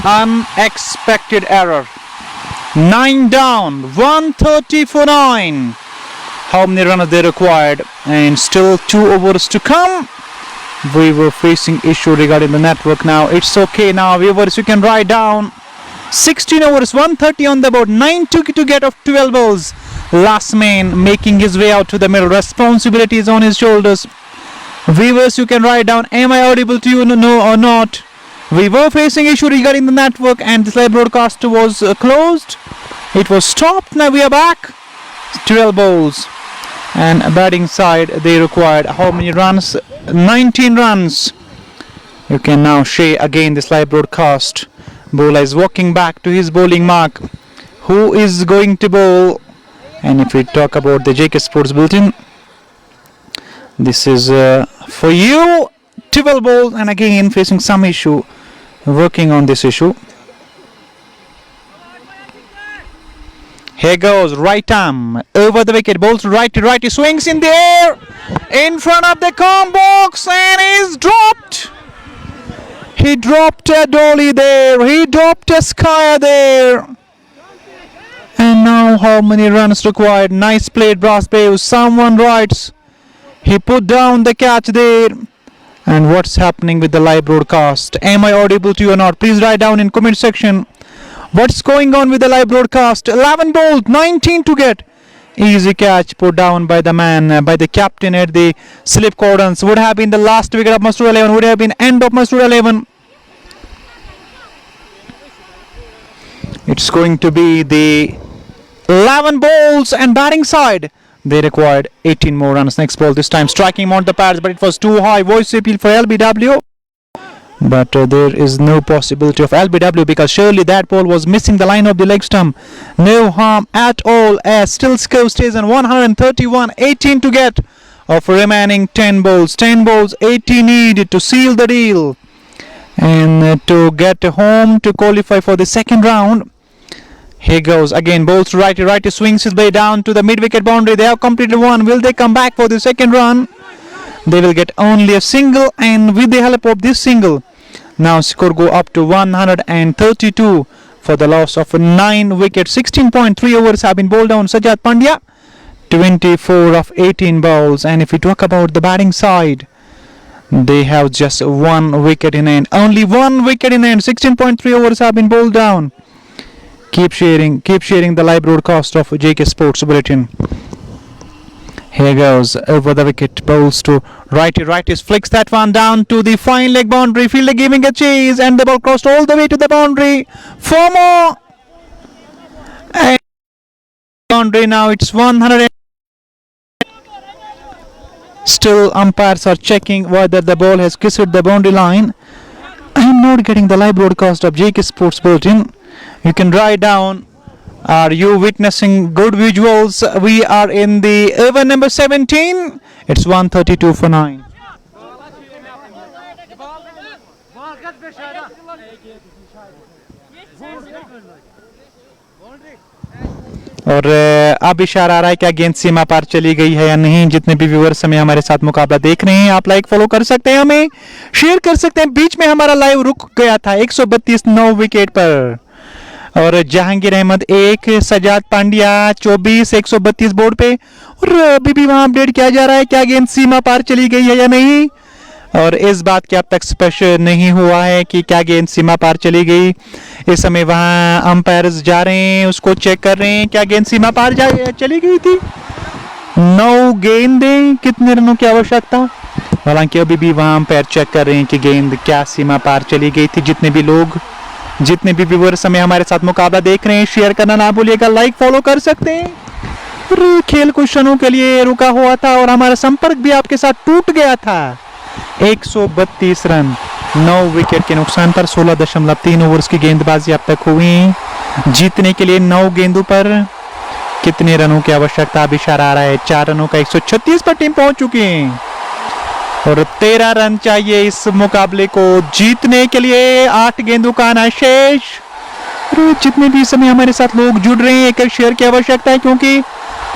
Unexpected error. 9 down, 130 for 9. How many runs they required? And still 2 overs to come. We were facing issue regarding the network now. It's okay now, viewers. You can write down 16 overs, 130 on the board, 9 to get of 12 balls. Last man making his way out to the middle. Responsibility is on his shoulders. Viewers, you can write down, am I audible to you, no or not? We were facing issue regarding the network and this live broadcast was closed. It was stopped. Now we are back. 12 balls. And batting side, they required how many runs? 19 runs. You can now share again this live broadcast. Bowler is walking back to his bowling mark. Who is going to bowl? And if we talk about the JK Sports Bulletin, this is for you. 12 balls and again facing some issue. Working on this issue. Here goes right arm over the wicket, bowls righty, swings in the air in front of the comb box and is dropped. He dropped a dolly there, he dropped a Skyer there. And now how many runs required? Nice played, Brassbave. Someone writes, he put down the catch there. And what's happening with the live broadcast? Am I audible to you or not? Please write down in comment section. What's going on with the live broadcast? 11 balls, 19 to get. Easy catch put down by the man, by the captain at the slip cordons. Would have been the last wicket of Masroor 11. Would have been end of Masroor 11. It's going to be the 11 balls and batting side. They required 18 more runs. Next ball this time striking on the pads, but it was too high. Voice appeal for LBW. But there is no possibility of LBW because surely that ball was missing the line of the leg stump. No harm at all as still score stays on 131. 18 to get of remaining 10 balls. 10 balls, 80 needed to seal the deal. And to get home to qualify for the second round. Here goes again, bowls righty, swings his way down to the mid-wicket boundary. They have completed one. Will they come back for the second run? They will get only a single, and with the help of this single, now score go up to 132 for the loss of 9 wickets. 16.3 overs have been bowled down. Sajjad Pandya, 24 of 18 balls. And if we talk about the batting side, they have just 1 wicket in hand. Only 1 wicket in hand. 16.3 overs have been bowled down. Keep sharing the live broadcast of JK Sports Bulletin. Here goes over the wicket, bowls to righty, flicks that one down to the fine leg boundary. Fielder giving a chase and the ball crossed all the way to the boundary. 4 more. And boundary now, it's 100. Still umpires are checking whether the ball has kissed the boundary line. I am not getting the live broadcast of JK Sports Bulletin. You can write down, are you witnessing good visuals? We are in the over number 17. It's 132 for 9. और अब इशारा आ रहा है कि गेंद सीमा पार चली गई है या नहीं. जितने भी व्यूअर्स हमें हमारे साथ मुकाबला देख रहे हैं, आप लाइक फॉलो कर सकते हैं, हमें शेयर कर सकते हैं. बीच में हमारा लाइव रुक गया था 132 9 विकेट पर. और जहांगीर अहमद 1, सजाद पांड्या 24, 132 बोर्ड पे. और अभी भी वहां अपडेट किया जा रहा है क्या गेंद सीमा पार चली गई है या नहीं. और इस बात की अब तक स्पष्ट नहीं हुआ है कि क्या गेंद सीमा पार चली गई. इस समय वहां अंपायर्स जा रहे हैं, उसको चेक कर रहे हैं क्या गेंद सीमा पार चली गई थी. 9 गेंदें, कितने रनों की आवश्यकता. हालांकि अभी भी वहां अंपायर चेक कर रहे हैं कि गेंद क्या सीमा पार चली गई थी. जितने भी व्यूअर्स हमें हमारे साथ मुकाबला देख रहे हैं, शेयर करना ना भूलिएगा, लाइक फॉलो कर सकते हैं. और खेल कुछ क्षणों के लिए रुका हुआ था और हमारा संपर्क भी आपके साथ टूट गया था. 132 रन 9 विकेट के नुकसान पर 16.3 ओवर्स की गेंदबाजी अब तक हुई. जीतने के लिए 9 गेंदों पर कितने रनों की आवश्यकता. अब इशारा आ रहा है 4 रनों का 136 पर टीम पहुंच चुकी है और 13 रन चाहिए इस मुकाबले को जीतने के लिए. 8 गेंदों का आना शेष. जितने भी समय हमारे साथ लोग जुड़ रहे हैं, एक शेयर की आवश्यकता है क्योंकि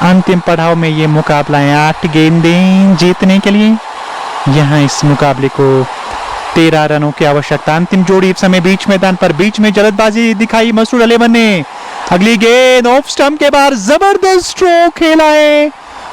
अंतिम पड़ाव में ये मुकाबला है. 8 गेंदें जीतने के लिए. यहाँ इस मुकाबले को 13 रनों की आवश्यकता। अंतिम जोड़ी इस समय बीच मैदान पर, बीच में जल्दबाजी दिखाई मसूद अली ने। अगली गेंद ऑफ स्टंप के बाहर, जबरदस्त स्ट्रोक खेला है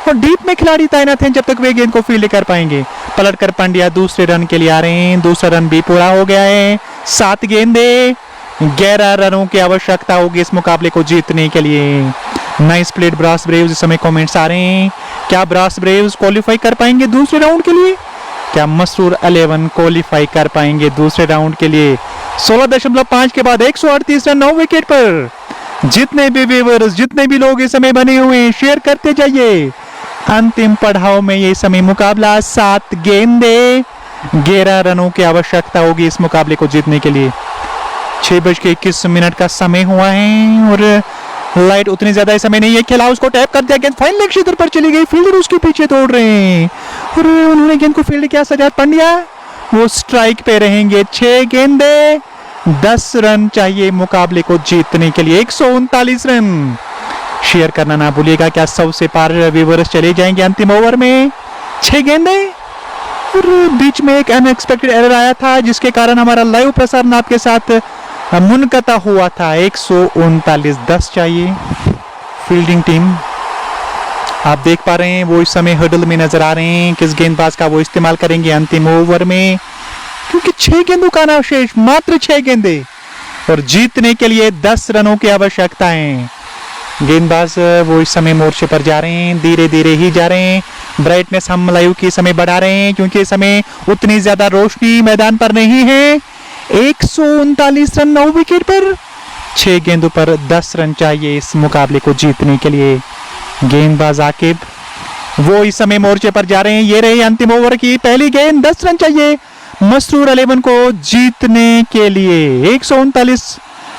और डीप में खिलाड़ी तैनात हैं जब तक वे गेंद को फील्ड कर पाएंगे। पलट कर पांड्या दूसरे रन के लिए आ रहे हैं। दूसरा रन भी पूरा हो गया है। 7 गेंदे, 11 रनों की आवश्यकता होगी इस मुकाबले को जीतने के लिए। नाइस प्लेड ब्रास ब्रेव्स, इस समय कमेंट्स आ रहे हैं। क्या ब्रास ब्रेव्स क्वालिफाई कर पाएंगे दूसरे राउंड के लिए? क्या मसूर 11 क्वालिफाई कर पाएंगे दूसरे राउंड के लिए? 16.5 के बाद 138 रन 9 विकेट पर। जितने भी व्यूअर्स, जितने भी लोग इस समय बने हुए हैं, शेयर करते जाइए। अंतिम पड़ाव में ये समय मुकाबला, 7 गेंदे, 11 रनों की आवश्यकता होगी इस मुकाबले को जीतने के लिए। 6:21 का समय हुआ है और लाइट उतनी ज्यादा इस समय नहीं है। खेला उसको टैप कर दिया, गेंद फाइन लेग क्षेत्र पर चली गई। फील्डर उसके पीछे दौड़ रहे हैं और उन्होंने गेंद को फील्ड किया। सजाद पांड्या वो स्ट्राइक पे रहेंगे। 6 गेंदे, 10 रन चाहिए मुकाबले को जीतने के लिए। 139 रन। शेयर करना ना भूलिएगा। क्या 100 से पार व्यूअर्स चले जाएंगे अंतिम ओवर में? 6 गेंदे और बीच में एक अनएक्सपेक्टेड एरर आया था जिसके कारण हमारा लाइव प्रसारण आपके साथ मुनक़ता हुआ था। 139 10 चाहिए। फील्डिंग टीम आप देख पा रहे हैं वो इस समय हर्डल में नजर आ रहे हैं। किस गेंदबाज का वो इस्तेमाल करेंगे अंतिम ओवर में, क्योंकि 6 गेंदों का नावशेष, मात्र 6 गेंदे और जीतने के लिए 10 रनों की आवश्यकता है। गेंदबाज वो इस समय मोर्चे पर जा रहे हैं, धीरे धीरे ही जा रहे हैं। ब्राइटनेस हम लाइव की समय बढ़ा रहे हैं क्योंकि इस समय उतनी ज्यादा रोशनी मैदान पर नहीं है। 139 रन 9 विकेट पर, 6 गेंदों पर 10 रन चाहिए इस मुकाबले को जीतने के लिए। गेंदबाज आकिब वो इस समय मोर्चे पर जा रहे हैं। ये रही अंतिम ओवर की पहली गेंद। 10 रन चाहिए मसरूर 11 को जीतने के लिए। 139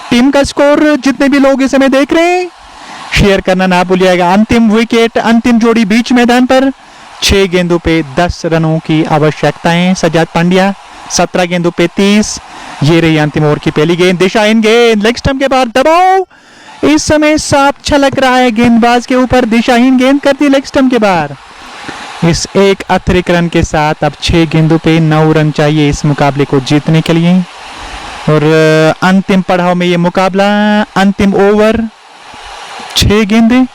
टीम का स्कोर। जितने भी लोग इस समय देख रहे हैं शेयर करना ना भूलिएगा। अंतिम विकेट, अंतिम जोड़ी बीच मैदान पर। 6 गेंदों पे 10 रनों की आवश्यकता है। सजाद पांड्या 17 गेंदों पे 30। ये रही अंतिम ओवर की पहली गेंद। दिशाहीन गेंद, लेग स्टंप के बाहर दबाव। इस समय साफ छलक रहा है गेंदबाज के ऊपर। दिशाहीन गेंद कर दी लेग स्टंप के बाहर। इस एक अतिरिक्त रन के साथ अब 6 गेंदों पे 9 रन चाहिए इस मुकाबले को जीतने के लिए। और अंतिम पड़ाव में ये मुकाबला, अंतिम ओवर, 6 गेंदें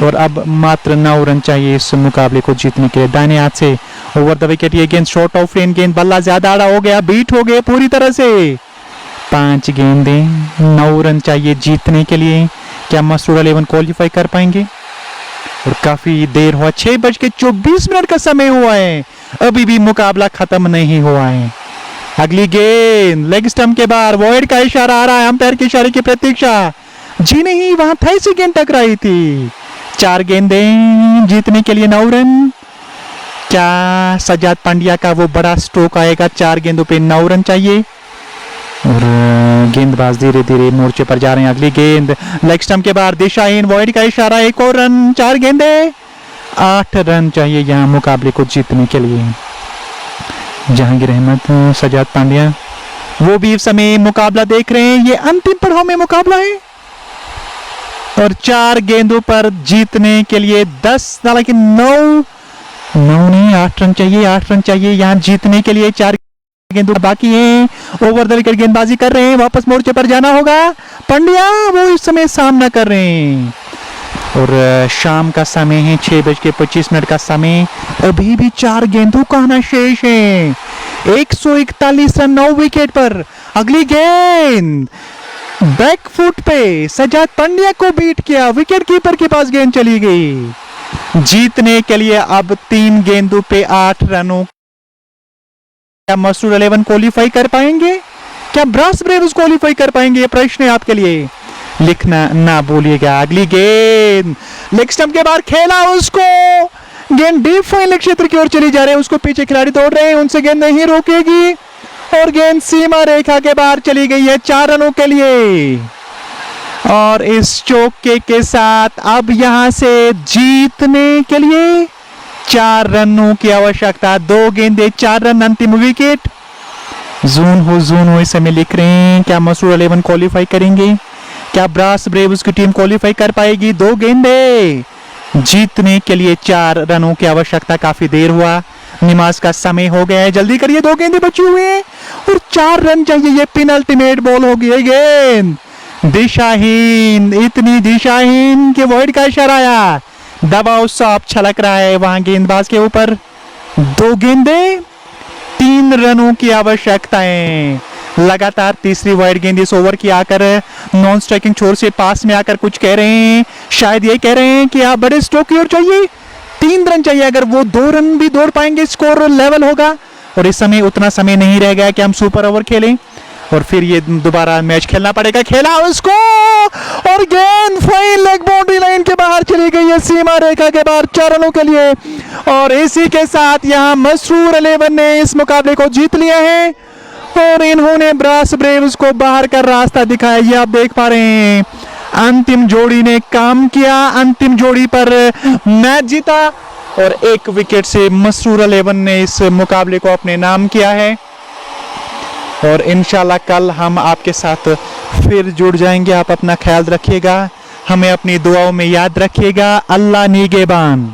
और अब मात्र 9 रन चाहिए इस मुकाबले को जीतने के लिए। दाहिने हाथ से ओवर द विकेट ये गेंद, शॉर्ट ऑफ रेन गेंद, बल्ला ज्यादा आड़ा हो गया, बीट हो गए पूरी तरह से। 5 गेंदें, 9 रन चाहिए जीतने के लिए। क्या मसूर 11 क्वालिफाई कर पाएंगे? और काफी देर हुआ, 6:24 का समय हुआ है, अभी भी मुकाबला खत्म नहीं हुआ है। अगली गेंद लेग स्टंप के बाहर, वॉइड का इशारा आ रहा है, अंपायर के इशारे की प्रतीक्षा। जी नहीं, वहां थाई से गेंद टकराई थी। 4 गेंदें, जीतने के लिए 9 रन। क्या सजाद पांड्या का वो बड़ा स्ट्रोक आएगा? 4 गेंदों पे 9 रन चाहिए और गेंदबाज धीरे धीरे मोर्चे पर जा रहे हैं। अगली गेंद लेग स्टंप के बाहर, दिशाहीन, वॉइड का इशारा, 1 और रन। 4 गेंदें, 8 रन चाहिए यहाँ मुकाबले को जीतने के लिए। जहांगीर अहमद, सजाद पांड्या वो भी इस समय मुकाबला देख रहे हैं। ये अंतिम पड़ाव में मुकाबला है और 4 गेंदों पर जीतने के लिए 10, हालांकि 9 नहीं 8 रन चाहिए। 8 रन चाहिए यहाँ जीतने के लिए। 4 गेंदों बाकी हैं। ओवर द विकेट गेंदबाजी कर रहे हैं, वापस मोर्चे पर जाना होगा। पांड्या वो इस समय सामना कर रहे हैं और शाम का समय है, 6:25 का समय। अभी भी 4 गेंदों का आना शेष है। 141 रन 9 विकेट पर। अगली गेंद बैक फुट पे सजाद पांड्या को बीट किया, विकेट कीपर के पास गेंद चली गई। जीतने के लिए अब 3 गेंदों पे 8 रनों। क्या मसूर 11 क्वालिफाई कर पाएंगे? क्या ब्रास ब्रेव्स क्वालिफाई कर पाएंगे? ये प्रश्न है आपके लिए, लिखना ना भूलिएगा। अगली गेंद लेग स्टंप के बाहर, खेला उसको, गेंद डीप फाइन लेग क्षेत्र की ओर चली जा रही है। उसको पीछे खिलाड़ी दौड़ रहे हैं, उनसे गेंद नहीं रोकेगी और गेंद सीमा रेखा के बाहर चली गई है 4 रनों के लिए। और इस चौके के साथ अब यहां से जीतने के लिए 4 रनों की आवश्यकता। 2 गेंदे 4 रन, अंतिम विकेट। जून हो इस समय लिख रहे हैं। क्या मसूर 11 क्वालिफाई करेंगे? क्या ब्रास ब्रेव्स की टीम क्वालिफाई कर पाएगी? 2 गेंदे, जीतने के लिए 4 रनों की आवश्यकता। काफी देर हुआ, नमाज का समय हो गया है, जल्दी करिए, 2 गेंदे बची हुई हैं सिर्फ 4 रन चाहिए, ये पेनल्टीमेट बॉल होगी। गेंद दिशाहीन, इतनी दिशाहीन कि वॉइड का इशारा आया। दबाव साफ छलक रहा है वहां गेंदबाज के ऊपर। 2 गेंदें 3 रनों की आवश्यकता है। लगातार तीसरी वाइड गेंद इस ओवर की आकर नॉन स्ट्राइकिंग छोर से पास में आकर कुछ कह रहे हैं, शायद ये कह रहे हैं कि आप बड़े स्ट्रोक की ओर चाहिए। 3 रन चाहिए, अगर वो 2 रन भी दौड़ पाएंगे स्कोर लेवल होगा। और इस समय उतना समय नहीं रह गया कि हम सुपर ओवर खेलें और फिर ये दोबारा मैच खेलना पड़ेगा। खेला उसको और गेंद फाइन लेग बाउंड्री लाइन के बाहर चली गई है, सीमा रेखा के बाहर 4 रनों के लिए। और इसी के साथ यहां मसरूर 11 ने इस मुकाबले को जीत लिया है और इन्होंने ब्रास ब्रेव्स को बाहर का रास्ता दिखाया। ये आप देख पा रहे हैं, अंतिम जोड़ी ने काम किया, अंतिम जोड़ी पर मैच जीता और 1 विकेट से मसरूर 11 ने इस मुकाबले को अपने नाम किया है। और इंशाल्लाह कल हम आपके साथ फिर जुड़ जाएंगे। आप अपना ख्याल रखिएगा, हमें अपनी दुआओं में याद रखिएगा। अल्लाह निगहबान।